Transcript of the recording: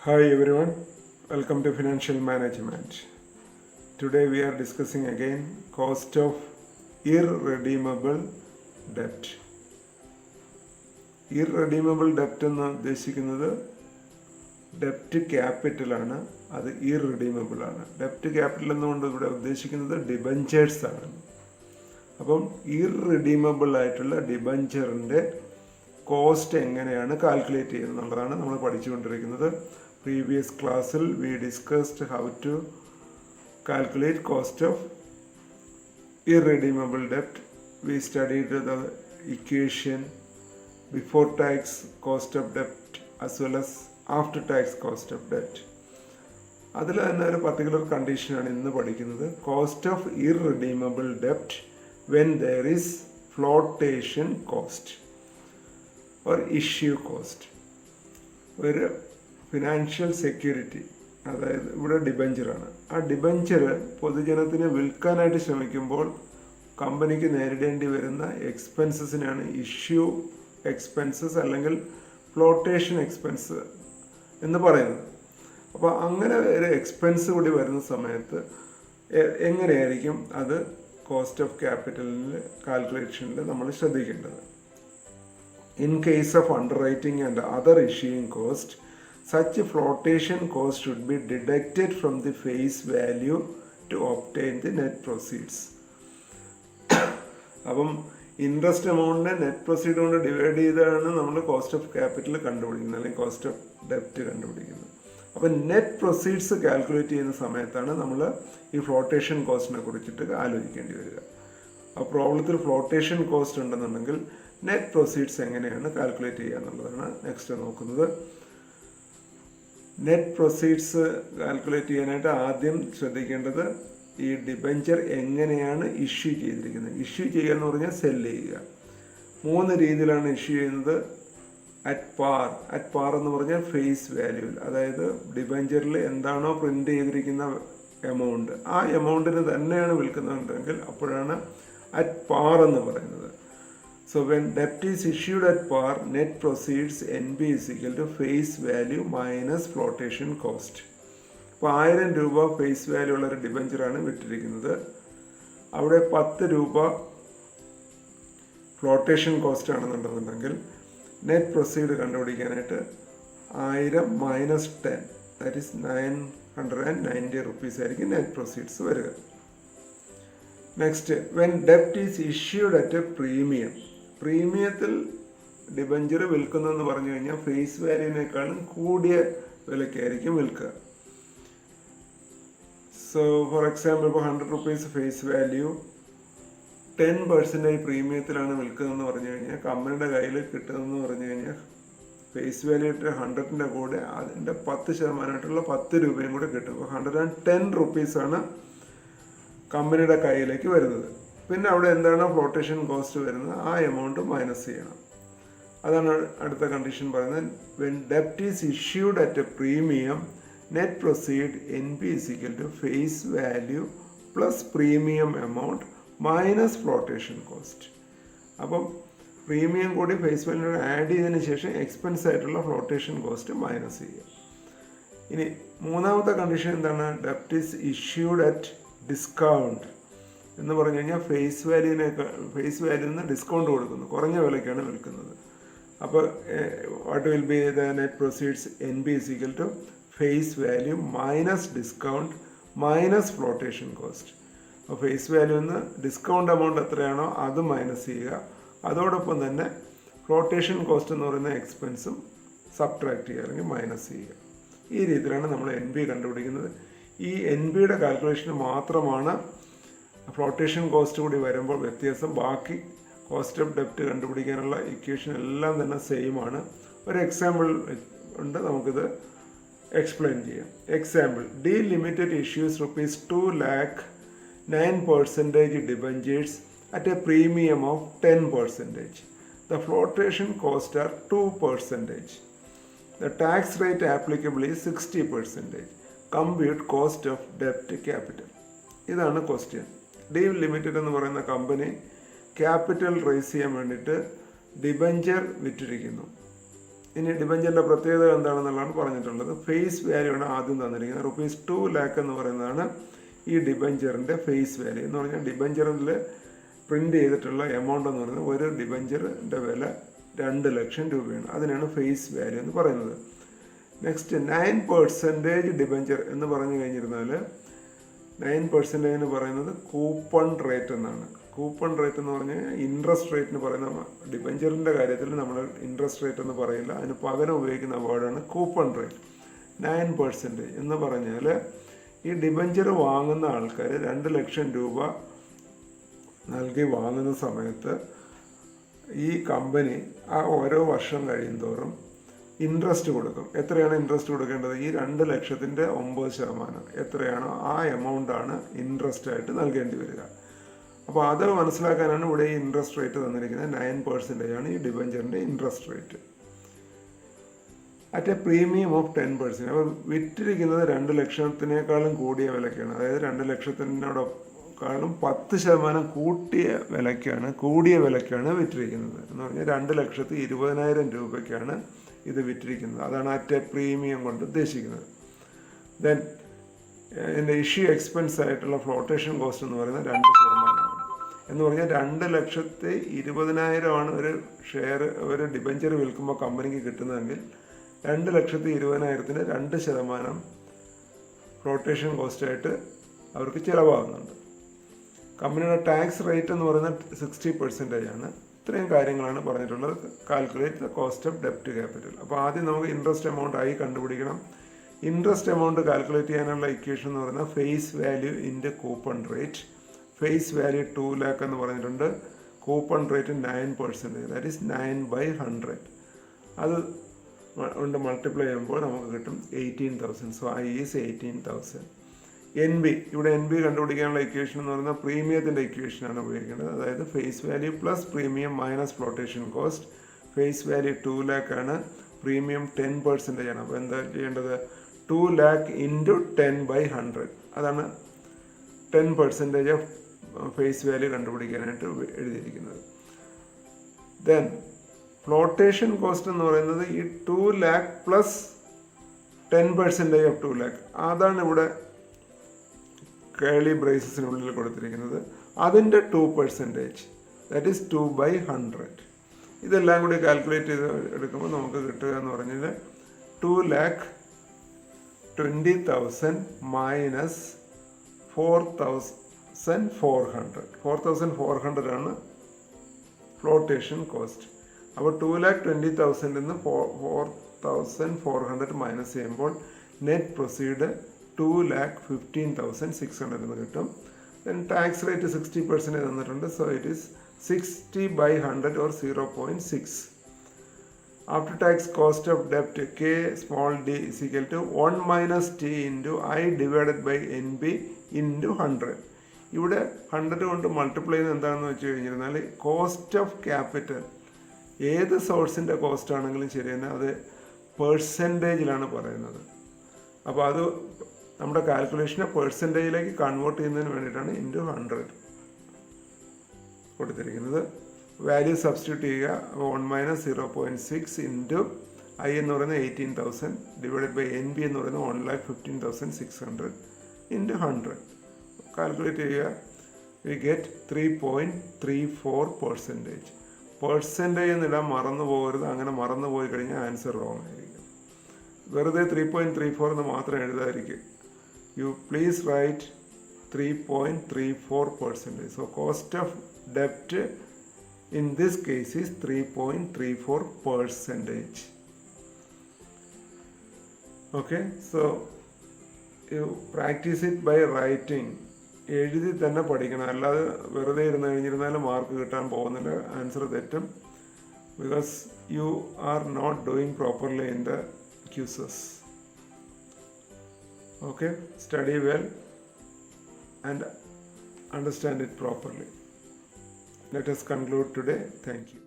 Hi everyone, welcome to Financial Management. Today we are discussing again cost of irredeemable debt. Irredeemable debt എന്ന് ഉദ്ദേശിക്കുന്നത് ഡെപ്റ്റ് capital ആണ്, അത് irredeemable ആണ്. ഡെപ്റ്റ് capital എന്നുകൊണ്ട് ഇവിടെ ഉദ്ദേശിക്കുന്നത് ഡിബഞ്ചേഴ്സ് ആണ്. അപ്പം ഇറെഡീമബിൾ ആയിട്ടുള്ള ഡിബഞ്ചറിൻ്റെ കോസ്റ്റ് എങ്ങനെയാണ് കാൽക്കുലേറ്റ് ചെയ്യുന്നത് എന്നുള്ളതാണ് നമ്മൾ പഠിച്ചുകൊണ്ടിരിക്കുന്നത്. Previous classൽ we discussed how to calculate cost of irredeemable debt. We studied the equation before tax cost of debt as well as after tax cost of debt. അതിൽ തന്നെ ഒരു പർട്ടിക്കുലർ കണ്ടീഷനാണ് ഇന്ന് പഠിക്കുന്നത്. കോസ്റ്റ് ഓഫ് ഇറെഡീമബിൾ ഡെപ്റ്റ് when there is flotation cost or issue cost. ഒരു financial security, അതായത് ഇവിടെ ഡിബഞ്ചറാണ്. ആ ഡിബഞ്ചർ പൊതുജനത്തിന് വിൽക്കാനായിട്ട് ശ്രമിക്കുമ്പോൾ കമ്പനിക്ക് നേരിടേണ്ടി വരുന്ന എക്സ്പെൻസസിനാണ് ഇഷ്യൂ എക്സ്പെൻസസ് അല്ലെങ്കിൽ ഫ്ലോട്ടേഷൻ എക്സ്പെൻസ് എന്ന് പറയുന്നത്. അപ്പോൾ അങ്ങനെ ഒരു എക്സ്പെൻസ് കൂടി വരുന്ന സമയത്ത് എങ്ങനെയായിരിക്കും അത് കോസ്റ്റ് ഓഫ് ക്യാപിറ്റലിൽ കാൽക്കുലേഷനിൽ നമ്മൾ ശ്രദ്ധിക്കേണ്ടത്. In case of under writing and other issuing cost, such flotation cost should be deducted from the face value to obtain the net proceeds. അപ്പം ഇൻട്രസ്റ്റ് എമൗണ്ടിനെ നെറ്റ് പ്രൊസീഡ് കൊണ്ട് ഡിവൈഡ് ചെയ്താണ് നമ്മൾ കോസ്റ്റ് ഓഫ് ക്യാപിറ്റൽ കണ്ടുപിടിക്കുന്നത്, അല്ലെങ്കിൽ cost of ഡെപ്റ്റ് കണ്ടുപിടിക്കുന്നത്. അപ്പം net proceeds calculate ചെയ്യുന്ന സമയത്താണ് നമ്മൾ ഈ ഫ്ലോട്ടേഷൻ കോസ്റ്റിനെ കുറിച്ചിട്ട് ആലോചിക്കേണ്ടി വരിക. ആ പ്രോബ്ലത്തിൽ ഫ്ലോട്ടേഷൻ കോസ്റ്റ് ഉണ്ടെന്നുണ്ടെങ്കിൽ നെറ്റ് പ്രൊസീഡ്സ് എങ്ങനെയാണ് കാൽക്കുലേറ്റ് ചെയ്യുക എന്നുള്ളതാണ് നെക്സ്റ്റ് നോക്കുന്നത്. നെറ്റ് പ്രൊസീഡ്സ് കാൽക്കുലേറ്റ് ചെയ്യാനായിട്ട് ആദ്യം ശ്രദ്ധിക്കേണ്ടത് ഈ ഡിബഞ്ചർ എങ്ങനെയാണ് ഇഷ്യൂ ചെയ്തിരിക്കുന്നത്. ഇഷ്യൂ ചെയ്യുക എന്ന് പറഞ്ഞാൽ സെല്ല് ചെയ്യുക. 3 രീതിയിലാണ് ഇഷ്യൂ ചെയ്യുന്നത്. അറ്റ് പാർ എന്ന് പറഞ്ഞാൽ ഫേസ് വാല്യൂവിൽ, അതായത് ഡിബഞ്ചറിൽ എന്താണോ പ്രിന്റ് ചെയ്തിരിക്കുന്ന എമൗണ്ട് ആ എമൗണ്ടിന് തന്നെയാണ് വിൽക്കുന്നുണ്ടെങ്കിൽ അപ്പോഴാണ് അറ്റ് പാർ എന്ന് പറയുന്നത്. So when debt is issued at par, net proceeds NB is equal to face value minus flotation cost. അപ്പോൾ 1000 രൂപ ഫേസ് വാല്യൂ ഉള്ള ഒരു ഡിബഞ്ചറാണ് വിട്ടിരിക്കുന്നത്. അവിടെ 10 രൂപ ഫ്ലോട്ടേഷൻ കോസ്റ്റ് ആണെന്നുണ്ടെന്നുണ്ടെങ്കിൽ നെറ്റ് പ്രൊസീഡ് കണ്ടുപിടിക്കാനായിട്ട് 1000 മൈനസ് 10, ദാറ്റ് ഈസ് 990 റുപ്പീസ് ആയിരിക്കും നെറ്റ് പ്രൊസീഡ്സ് വരിക. നെക്സ്റ്റ്, വെൻ ഡെപ്റ്റ് is issued at a premium. പ്രീമിയത്തിൽ ഡിബഞ്ചർ വിൽക്കുന്നതെന്ന് പറഞ്ഞു കഴിഞ്ഞാൽ ഫേസ് വാല്യൂവിനേക്കാളും കൂടിയ വിലയ്ക്കായിരിക്കും വിൽക്കുക. സോ ഫോർ എക്സാമ്പിൾ, ഇപ്പോൾ 100 റുപ്പീസ് ഫേസ് വാല്യൂ 10% പ്രീമിയത്തിലാണ് വിൽക്കുന്നതെന്ന് പറഞ്ഞു കഴിഞ്ഞാൽ കമ്പനിയുടെ കയ്യിൽ കിട്ടുന്നതെന്ന് പറഞ്ഞു കഴിഞ്ഞാൽ ഫേസ് വാല്യൂ ഇട്ട് 100ൻ്റെ കൂടെ അതിൻ്റെ 10% 10 രൂപയും കൂടെ കിട്ടും. അപ്പോൾ 110 റുപ്പീസാണ് കമ്പനിയുടെ കയ്യിലേക്ക് വരുന്നത്. പിന്നെ അവിടെ എന്താണ് ഫ്ലോട്ടേഷൻ കോസ്റ്റ് വരുന്നത്, ആ എമൗണ്ട് മൈനസ് ചെയ്യണം. അതാണ് അടുത്ത കണ്ടീഷൻ പറയുന്നത്. വെൻ ഡെപ്റ്റ് is issued at a premium, net proceed NB is equal to face value plus premium amount minus flotation cost. അപ്പം പ്രീമിയം കൂടി ഫേസ് വാല്യൂ ആഡ് ചെയ്തതിന് ശേഷം എക്സ്പെൻസ് ആയിട്ടുള്ള ഫ്ലോട്ടേഷൻ കോസ്റ്റ് മൈനസ് ചെയ്യുക. ഇനി മൂന്നാമത്തെ കണ്ടീഷൻ എന്താണ്, ഡെപ്റ്റ് ഈസ് ഇഷ്യൂഡ് അറ്റ് ഡിസ്കൗണ്ട് എന്ന് പറഞ്ഞു കഴിഞ്ഞാൽ ഫേസ് വാല്യൂന്ന് ഡിസ്കൗണ്ട് കൊടുക്കുന്നു, കുറഞ്ഞ വിലയ്ക്കാണ് വിൽക്കുന്നത്. അപ്പോൾ what will be the net proceeds NB is equal to face value minus discount minus flotation cost. അപ്പോൾ ഫേസ് വാല്യൂന്ന് ഡിസ്കൗണ്ട് എമൗണ്ട് എത്രയാണോ അത് മൈനസ് ചെയ്യുക, അതോടൊപ്പം തന്നെ ഫ്ലോട്ടേഷൻ കോസ്റ്റ് എന്ന് പറയുന്ന എക്സ്പെൻസും സബ്ട്രാക്ട് ചെയ്യുക അല്ലെങ്കിൽ മൈനസ് ചെയ്യുക. ഈ രീതിയിലാണ് നമ്മൾ NB കണ്ടുപിടിക്കുന്നത്. ഈ NBയുടെ കാൽക്കുലേഷന് മാത്രമാണ് ഫ്ലോട്ടേഷൻ കോസ്റ്റ് കൂടി വരുമ്പോൾ വ്യത്യാസം. ബാക്കി കോസ്റ്റ് ഓഫ് ഡെപ്റ്റ് കണ്ടുപിടിക്കാനുള്ള ഇക്വേഷൻ എല്ലാം തന്നെ സെയിം ആണ്. ഒരു എക്സാമ്പിൾ ഉണ്ട്, നമുക്കിത് എക്സ്പ്ലെയിൻ ചെയ്യാം. Example, D limited issues ₹2 lakh 9% debentures at a premium of 10%. The flotation cost are 2%. The tax rate applicable is 60%. Compute cost of debt capital. ഇതാണ് ക്വസ്റ്റ്യൻ. ഡി ലിമിറ്റഡ് എന്ന് പറയുന്ന കമ്പനി ക്യാപിറ്റൽ റേസ് ചെയ്യാൻ വേണ്ടിയിട്ട് debenture വിറ്റിരിക്കുന്നു. ഇനി ഡിബഞ്ചറിൻ്റെ പ്രത്യേകത എന്താണെന്നുള്ളതാണ് പറഞ്ഞിട്ടുള്ളത്. Face value ആണ് ആദ്യം തന്നിരിക്കുന്നത്. ₹2 lakh എന്ന് പറയുന്നതാണ് ഈ ഡിബഞ്ചറിൻ്റെ ഫേസ് വാല്യൂ. എന്ന് പറഞ്ഞാൽ ഡിബഞ്ചറിൽ പ്രിൻ്റ് ചെയ്തിട്ടുള്ള എമൗണ്ട് എന്ന് പറയുന്നത് ഒരു ഡിബഞ്ചറിൻ്റെ വില 2 ലക്ഷം രൂപയാണ്. അതിനാണ് ഫേസ് വാല്യൂ എന്ന് പറയുന്നത്. നെക്സ്റ്റ് 9% ഡിബഞ്ചർ എന്ന് പറഞ്ഞു കഴിഞ്ഞിരുന്നാൽ 9% എന്ന് പറയുന്നത് കൂപ്പൺ റേറ്റ് എന്നാണ്. കൂപ്പൺ റേറ്റ് എന്ന് പറഞ്ഞാൽ ഇൻട്രസ്റ്റ് റേറ്റിന് പറയുന്ന ഡിബഞ്ചറിൻ്റെ കാര്യത്തിൽ നമ്മൾ ഇൻട്രസ്റ്റ് റേറ്റ് എന്ന് പറയില്ല, അതിന് പകരം ഉപയോഗിക്കുന്ന വേർഡാണ് കൂപ്പൺ റേറ്റ്. 9% എന്ന് പറഞ്ഞാൽ ഈ ഡിബഞ്ചർ വാങ്ങുന്ന ആൾക്കാർ 2 ലക്ഷം രൂപ നൽകി വാങ്ങുന്ന സമയത്ത് ഈ കമ്പനി ആ ഓരോ വർഷം കഴിയുന്തോറും ഇൻട്രസ്റ്റ് കൊടുക്കും. എത്രയാണ് ഇൻട്രസ്റ്റ് കൊടുക്കേണ്ടത്? ഈ 2 ലക്ഷത്തിൻ്റെ 9% എത്രയാണോ ആ എമൗണ്ടാണ് ഇൻട്രസ്റ്റ് ആയിട്ട് നൽകേണ്ടി വരിക. അപ്പോൾ അത് മനസ്സിലാക്കാനാണ് ഇവിടെ ഈ ഇൻട്രസ്റ്റ് റേറ്റ് തന്നിരിക്കുന്നത്. 9% ആണ് ഈ ഡിബഞ്ചറിൻ്റെ interest rate at a premium of 10%. അപ്പോൾ വിറ്റിരിക്കുന്നത് 2 ലക്ഷത്തിനേക്കാളും കൂടിയ വിലയ്ക്കാണ്. അതായത് 2 ലക്ഷത്തിനോടൊപ്പം 10% കൂടിയ വിലയ്ക്കാണ് വിറ്റിരിക്കുന്നത്. എന്ന് പറഞ്ഞാൽ 2,20,000 രൂപയ്ക്കാണ് ഇത് വിറ്റിരിക്കുന്നത്. അതാണ് അറ്റ് എ പ്രീമിയം കൊണ്ട് ഉദ്ദേശിക്കുന്നത്. ദെൻ ഇതിൻ്റെ ഇഷ്യൂ എക്സ്പെൻസ് ആയിട്ടുള്ള ഫ്ലോട്ടേഷൻ കോസ്റ്റ് എന്ന് പറയുന്നത് 2%. എന്ന് പറഞ്ഞാൽ 2,20,000 ആണ് ഒരു ഷെയർ ഒരു ഡിബഞ്ചർ വിൽക്കുമ്പോൾ കമ്പനിക്ക് കിട്ടുന്നതെങ്കിൽ 2,20,000-ന് 2% ഫ്ലോട്ടേഷൻ കോസ്റ്റായിട്ട് അവർക്ക് ചിലവാകുന്നുണ്ട്. കമ്പനിയുടെ ടാക്സ് റേറ്റ് എന്ന് പറയുന്നത് 60% ആണ്. ഇത്രയും കാര്യങ്ങളാണ് പറഞ്ഞിട്ടുള്ളത്. കാൽക്കുലേറ്റ് ദ കോസ്റ്റ് ഓഫ് ഡെപ്റ്റ് ക്യാപിറ്റൽ. അപ്പോൾ ആദ്യം നമുക്ക് ഇൻട്രസ്റ്റ് എമൗണ്ട് ആയി കണ്ടുപിടിക്കണം. ഇൻട്രസ്റ്റ് എമൗണ്ട് കാൽക്കുലേറ്റ് ചെയ്യാനുള്ള ഇക്വേഷൻ എന്ന് പറയുന്നത് face value into coupon rate. Face value 2 lakh എന്ന് പറഞ്ഞിട്ടുണ്ട്. Coupon rate 9%, that is 9/100. അത് കൊണ്ട് മൾട്ടിപ്ലൈ ചെയ്യുമ്പോൾ നമുക്ക് കിട്ടും 18,000. So I is 18,000. NB, ഇവിടെ NB കണ്ടുപിടിക്കാനുള്ള ഇക്വേഷൻ എന്ന് പറയുന്നത് പ്രീമിയത്തിൻ്റെ ഇക്വേഷനാണ് ഉപയോഗിക്കേണ്ടത്. അതായത് face value plus premium minus flotation cost. Face value 2 lakh ആണ്, പ്രീമിയം 10% ആണ്. അപ്പോൾ എന്താ ചെയ്യേണ്ടത്? 2 lakh ഇൻറ്റു 10/100. അതാണ് 10% ഓഫ് ഫേസ് വാല്യൂ കണ്ടുപിടിക്കാനായിട്ട് എഴുതിയിരിക്കുന്നത്. ദെൻ ഫ്ലോട്ടേഷൻ കോസ്റ്റ് എന്ന് പറയുന്നത് ഈ 2 lakh പ്ലസ് 10% ഓഫ് 2 lakh. അതാണ് ഇവിടെ കേളി ബ്രേസസിനുള്ളിൽ കൊടുത്തിരിക്കുന്നത്. അതിൻ്റെ 2%, ദാറ്റ് ഈസ് 2/100. ഇതെല്ലാം കൂടി കാൽക്കുലേറ്റ് ചെയ്ത് എടുക്കുമ്പോൾ നമുക്ക് കിട്ടുക എന്ന് പറഞ്ഞാൽ 2,20,000 മൈനസ് 4,400. 4,400 ആണ് ഫ്ലോട്ടേഷൻ കോസ്റ്റ്. അപ്പോൾ 2,20,000 നിന്ന് 4,400 മൈനസ് ചെയ്യുമ്പോൾ നെറ്റ് പ്രൊസീഡ് 2,15,600 എന്ന് കിട്ടും. ദെൻ ടാക്സ് റേറ്റ് 60% തന്നിട്ടുണ്ട്. So it is 60/100 or 0.6. After tax cost of ഡെപ്റ്റ് K(d) is equal to 1 minus T into I divided by NB into 100. ഇവിടെ 100 കൊണ്ട് മൾട്ടിപ്ലൈ ചെയ്യുന്നത് എന്താണെന്ന് വെച്ച് കഴിഞ്ഞിരുന്നാൽ കോസ്റ്റ് ഓഫ് ക്യാപിറ്റൽ ഏത് സോഴ്സിൻ്റെ കോസ്റ്റ് ആണെങ്കിലും ശരി തന്നെ അത് പെർസെൻറ്റേജിലാണ് പറയുന്നത്. അപ്പോൾ അത് നമ്മുടെ കാൽക്കുലേഷനെ പെർസെൻറ്റേജിലേക്ക് കൺവേർട്ട് ചെയ്യുന്നതിന് വേണ്ടിയിട്ടാണ് ഇൻറ്റു 100 കൊടുത്തിരിക്കുന്നത്. വാല്യൂ സബ്സ്റ്റിറ്റ്യൂട്ട് ചെയ്യുക. 1 minus 0.6 ഇൻറ്റു I എന്ന് പറയുന്നത് 18,000 ഡിവൈഡഡ് ബൈ NB എന്ന് പറയുന്നത് 1,15,600 ഇൻറ്റു 100 കാൽക്കുലേറ്റ് ചെയ്യുക. We get 3.34%. പെർസെൻറ്റേജ് എന്നിടാൻ മറന്നു പോകരുത്. അങ്ങനെ മറന്നു പോയി കഴിഞ്ഞാൽ ആൻസർ റോങ് ആയിരിക്കും. വെറുതെ 3.34 എന്ന് മാത്രം എഴുതാതിരിക്കും. You please write 3.34%. So cost of debt in this case is 3.34%. Okay, so you practice it by writing. എഴുതി തന്നെ പഠിക്കണം, അല്ലാതെ വെറുതെ ഇരുന്ന് കഴിഞ്ഞിരുന്നാലും മാർക്ക് കിട്ടാൻ പോകുന്നില്ല, ആൻസർ തെറ്റും. Because you are not doing properly in the cues. Okay, study well and understand it properly. Let us conclude today. Thank you.